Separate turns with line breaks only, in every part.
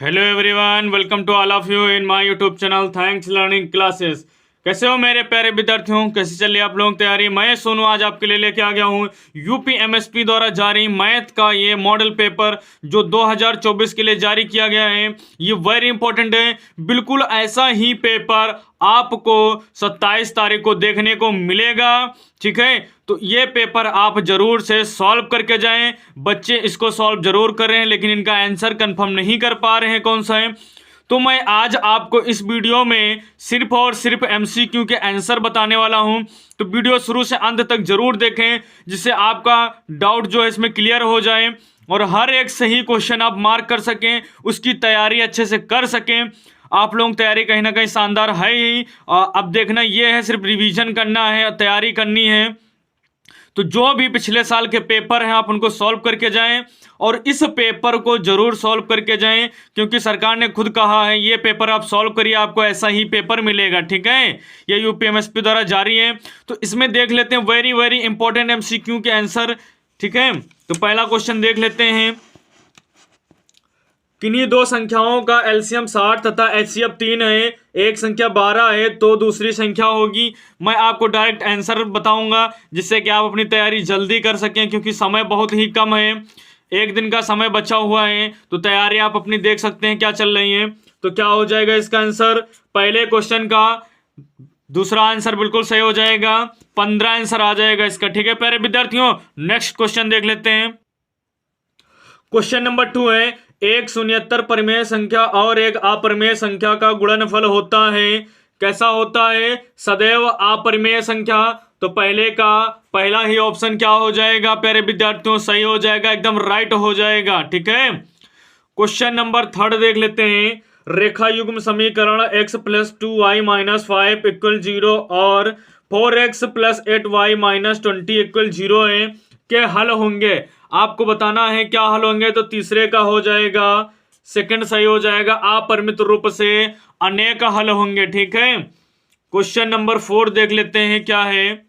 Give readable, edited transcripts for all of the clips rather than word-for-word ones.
Hello everyone, welcome to all of you in my YouTube channel thanks learning classes. कैसे हो मेरे प्यारे विद्यार्थियों, कैसे चल रही है आप लोगों की तैयारी। मैं सोनू आज आपके लिए लेके आ गया हूँ यूपी एमएसपी द्वारा जारी मैथ का ये मॉडल पेपर जो 2024 के लिए जारी किया गया है। ये वेरी इंपॉर्टेंट है। बिल्कुल ऐसा ही पेपर आपको 27 तारीख को देखने को मिलेगा। ठीक है, तो ये पेपर आप जरूर से सॉल्व करके जाएं। बच्चे इसको सॉल्व जरूर कर रहे हैं लेकिन इनका आंसर कंफर्म नहीं कर पा रहे हैं कौन सा है। तो मैं आज आपको इस वीडियो में सिर्फ और सिर्फ एमसीक्यू के आंसर बताने वाला हूं। तो वीडियो शुरू से अंत तक जरूर देखें जिससे आपका डाउट जो है इसमें क्लियर हो जाए और हर एक सही क्वेश्चन आप मार्क कर सकें, उसकी तैयारी अच्छे से कर सकें। आप लोग तैयारी कहीं ना कहीं शानदार है ही। अब देखना ये है, सिर्फ रिवीजन करना है, तैयारी करनी है। तो जो भी पिछले साल के पेपर हैं आप उनको सॉल्व करके जाएं और इस पेपर को जरूर सॉल्व करके जाएं क्योंकि सरकार ने खुद कहा है ये पेपर आप सॉल्व करिए, आपको ऐसा ही पेपर मिलेगा। ठीक है, ये यूपीएमएसपी द्वारा जारी है। तो इसमें देख लेते हैं वेरी वेरी इंपॉर्टेंट एमसीक्यू के आंसर। ठीक है, तो पहला क्वेश्चन देख लेते हैं। किन्हीं दो संख्याओं का एलसीएम 60 तथा एचसीएफ 3 है, एक संख्या 12 है तो दूसरी संख्या होगी। मैं आपको डायरेक्ट आंसर बताऊंगा जिससे कि आप अपनी तैयारी जल्दी कर सकें क्योंकि समय बहुत ही कम है, एक दिन का समय बचा हुआ है। तो तैयारी आप अपनी देख सकते हैं क्या चल रही है। तो क्या हो जाएगा इसका आंसर, पहले क्वेश्चन का दूसरा आंसर बिल्कुल सही हो जाएगा, 15 आंसर आ जाएगा इसका। ठीक है प्यारे विद्यार्थियों, नेक्स्ट क्वेश्चन देख लेते हैं। क्वेश्चन नंबर 2 है, एक शून्येतर परिमेय संख्या और एक अपरिमेय संख्या का गुणनफल होता है, कैसा होता है, सदैव अपरिमेय संख्या। तो पहले का पहला ही ऑप्शन क्या हो जाएगा प्यारे विद्यार्थियों, सही हो जाएगा, एकदम राइट हो जाएगा। ठीक है, क्वेश्चन नंबर 3 देख लेते हैं। रेखा युग्म समीकरण x + 2y - 5 = 0 और 4x + 8y - 20 = 0 है के हल होंगे। आपको बताना है क्या हल होंगे। तो तीसरे का हो जाएगा, सेकंड सही हो जाएगा, अपरिमित रूप से अनेक हल होंगे। ठीक है, क्वेश्चन नंबर 4 देख लेते हैं क्या है।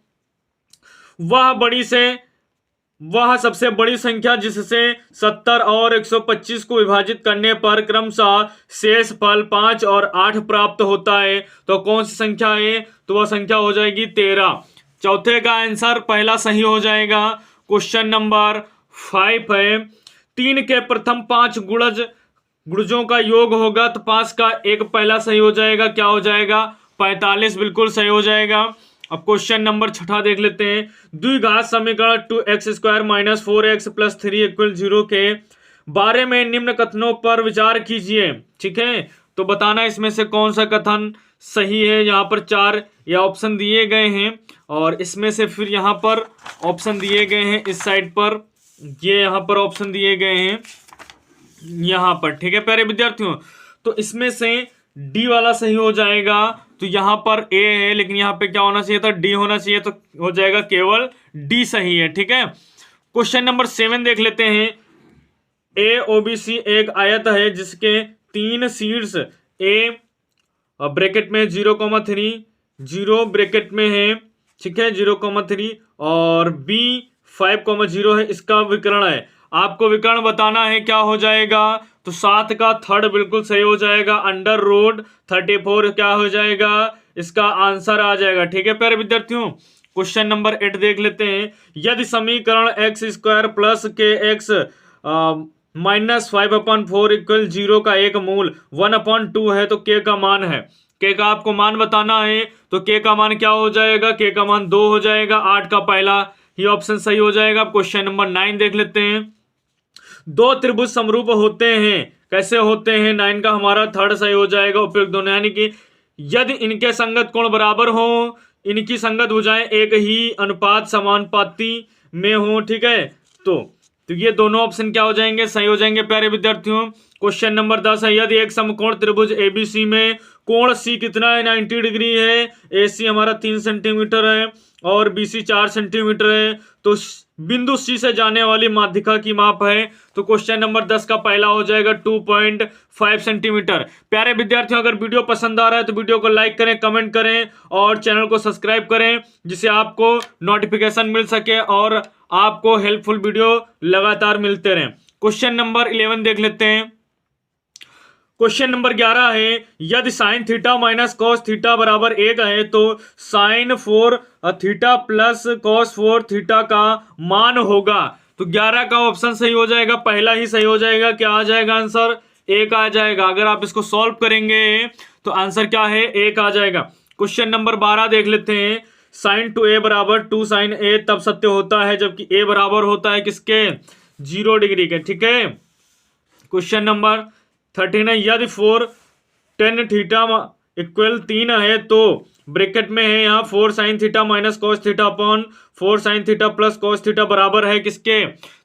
वह सबसे बड़ी संख्या जिससे 70 और 125 को विभाजित करने पर क्रमशः शेष फल 5 और 8 प्राप्त होता है, तो कौन सी संख्या है। तो वह संख्या हो जाएगी 13। चौथे का आंसर पहला सही हो जाएगा। क्वेश्चन नंबर 5 है, 3 के प्रथम 5 गुणजों का योग होगा तो 5 का एक पहला सही हो जाएगा, क्या हो जाएगा, 45 बिल्कुल सही हो जाएगा। अब क्वेश्चन नंबर 6 देख लेते हैं। द्विघात समीकरण 2x² - 4x + 3 = 0 के बारे में निम्न कथनों पर विचार कीजिए। ठीक है, तो बताना इसमें से कौन सा कथन सही है। यहाँ पर 4 या ऑप्शन दिए गए हैं और इसमें से फिर यहाँ पर ऑप्शन दिए गए हैं इस साइड पर, ये यहाँ पर ऑप्शन दिए गए हैं यहाँ पर। ठीक है प्यारे विद्यार्थियों, तो इसमें से डी वाला सही हो जाएगा। तो यहाँ पर ए है लेकिन यहाँ पे क्या होना चाहिए था, डी होना चाहिए, तो हो जाएगा केवल डी सही है। ठीक है, क्वेश्चन नंबर 7 देख लेते हैं। ए ओबीसी एक आयत है जिसके 3 शीर्ष ए ब्रैकेट में 0,3 0 ब्रैकेट में है। ठीक है, 0,3 और बी 5,0 है, इसका विकर्ण है। आपको विकर्ण बताना है, क्या हो जाएगा। तो 7 का 3rd बिल्कुल सही हो जाएगा, √34 क्या हो जाएगा, इसका आंसर आ जाएगा। ठीक है प्यारे विद्यार्थियों, क्वेश्चन नंबर 8 देख लेते हैं। यदि समीकरण x² + kx -5/4 = 0 का एक मूल 1/2 है तो k का मान है। k का आपको मान बताना है, तो k का मान क्या हो जाएगा, k का मान 2 हो जाएगा, 8 का पहला ही ऑप्शन सही हो जाएगा। क्वेश्चन नंबर 9 देख लेते हैं। दो त्रिभुज समरूप होते हैं, कैसे होते हैं, 9 का हमारा 3rd सही हो जाएगा। उपयुक्त दोनों यानी कि यदि इनके संगत कोण बराबर हो, इनकी संगत भुजाएं एक ही अनुपात समानुपाती में हो। ठीक है, तो ये दोनों ऑप्शन क्या हो जाएंगे, सही हो जाएंगे प्यारे विद्यार्थियों। क्वेश्चन नंबर 10 है। यदि एक समकोण त्रिभुज एबीसी में कोण सी कितना है, 90 डिग्री है, एसी हमारा 3 सेंटीमीटर है और बीसी 4 सेंटीमीटर है, तो बिंदु सी से जाने वाली माध्यिका की माप है। तो क्वेश्चन नंबर 10 का पहला हो जाएगा 2.5 सेंटीमीटर। प्यारे विद्यार्थियों, अगर वीडियो पसंद आ रहा है तो वीडियो को लाइक करें, कमेंट करें और चैनल को सब्सक्राइब करें जिससे आपको नोटिफिकेशन मिल सके और आपको हेल्पफुल वीडियो लगातार मिलते रहें। क्वेश्चन नंबर 11 देख लेते हैं। क्वेश्चन नंबर 11 है, यदि sine theta minus cos theta बराबर 1 है तो sine 4 theta plus cos 4 theta का मान होगा। तो 11 का ऑप्शन सही हो जाएगा, पहला ही सही हो जाएगा। क्या आ जाएगा आंसर? 1 आ जाएगा। अगर आप इसको सॉल्व करेंगे तो आंसर क्या है? 1 आ जाएगा। क्वेश्चन नंबर 12 देख लेते हैं, साइन 2a बराबर 2 साइन a तब सत्य होता है जबकि a बराबर होता है किसके? 0 डिग्री के। ठीक है। क्वेश्चन नंबर 13 है, यदि 4 tan थीटा इक्वल 3 है तो ब्रैकेट में है यहाँ 4 sign theta minus cos theta upon 4 sine theta plus cos theta बराबर है किसके?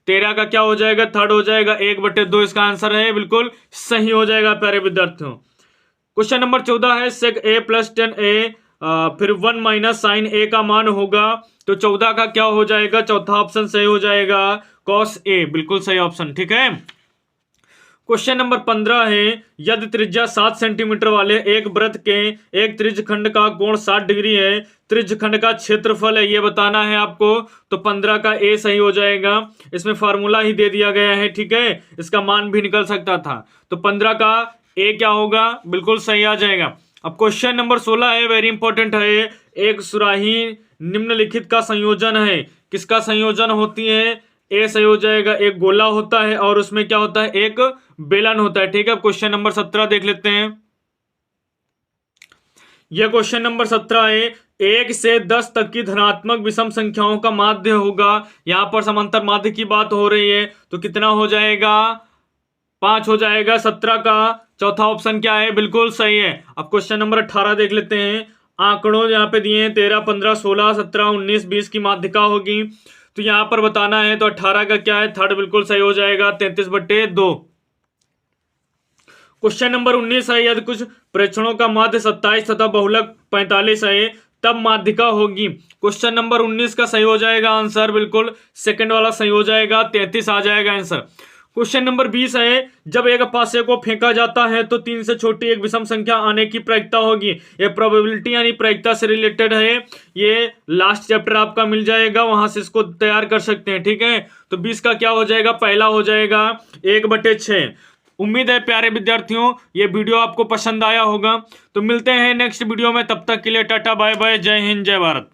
13 का क्या हो जाएगा? थर्ड हो जाएगा। 1/2 इसका आंसर है, बिल्कुल सही हो जाएगा प्यारे विद्यार्थियों। क्वेश्चन नंबर 14 है, सेक a प्लस tan a फिर 1 माइनस साइन a का मान होगा। तो 14 का क्या हो जाएगा? चौथा ऑप्शन सही हो जाएगा, कॉस a, बिल्कुल सही ऑप्शन। ठीक है। क्वेश्चन नंबर 15 है, यदि त्रिज्या 7 सेंटीमीटर वाले एक वृत्त के एक त्रिज्यखंड का कोण 60 डिग्री है, त्रिज्यखंड का क्षेत्रफल है ये बताना है आपको। तो 15 का ए सही हो जाएगा। इसमें फार्मूला ही दे दिया गया है। ठीक है। इसका मान भी निकल सकता था। तो 15 का ए क्या होगा? बिल्कुल सही आ जाएगा। अब क्वेश्चन नंबर 16 है, वेरी इंपॉर्टेंट है, एक सुराही निम्नलिखित का संयोजन है। किसका संयोजन होती है? ए सही हो जाएगा। एक गोला होता है और उसमें क्या होता है? एक बेलन होता है। ठीक है। क्वेश्चन नंबर 17 देख लेते हैं। यह क्वेश्चन नंबर 17 है, 1 से 10 तक की धनात्मक विषम संख्याओं का माध्य होगा। यहां पर समांतर माध्य की बात हो रही है। तो कितना हो जाएगा? 5 हो जाएगा। 17 का चौथा ऑप्शन क्या है? बिल्कुल सही है। अब क्वेश्चन नंबर 18 देख लेते हैं। आंकड़ों यहाँ पे दिए हैं 13, 15, 16, 17, 19, 20 की माध्यिका होगी। तो यहां पर बताना है। तो 18 का क्या है? थर्ड बिल्कुल सही हो जाएगा, 33/2। क्वेश्चन नंबर 19 है, यदि कुछ प्रेक्षणों का माध्य 27 तथा बहुलक 45 है तब माध्यिका होगी। क्वेश्चन नंबर 19 का सही हो जाएगा आंसर, बिल्कुल सेकंड वाला सही हो जाएगा, 33 आ जाएगा आंसर। क्वेश्चन नंबर 20 है, जब एक पासे को फेंका जाता है तो 3 से छोटी एक विषम संख्या आने की प्रायिकता होगी। ये प्रोबेबिलिटी यानी प्रायिकता से रिलेटेड है। ये लास्ट चैप्टर आपका मिल जाएगा, वहां से इसको तैयार कर सकते हैं। ठीक है। तो 20 का क्या हो जाएगा? पहला हो जाएगा 1/6। उम्मीद है प्यारे विद्यार्थियों ये वीडियो आपको पसंद आया होगा। तो मिलते हैं नेक्स्ट वीडियो में, तब तक के लिए टाटा बाय बाय, जय हिंद जय भारत।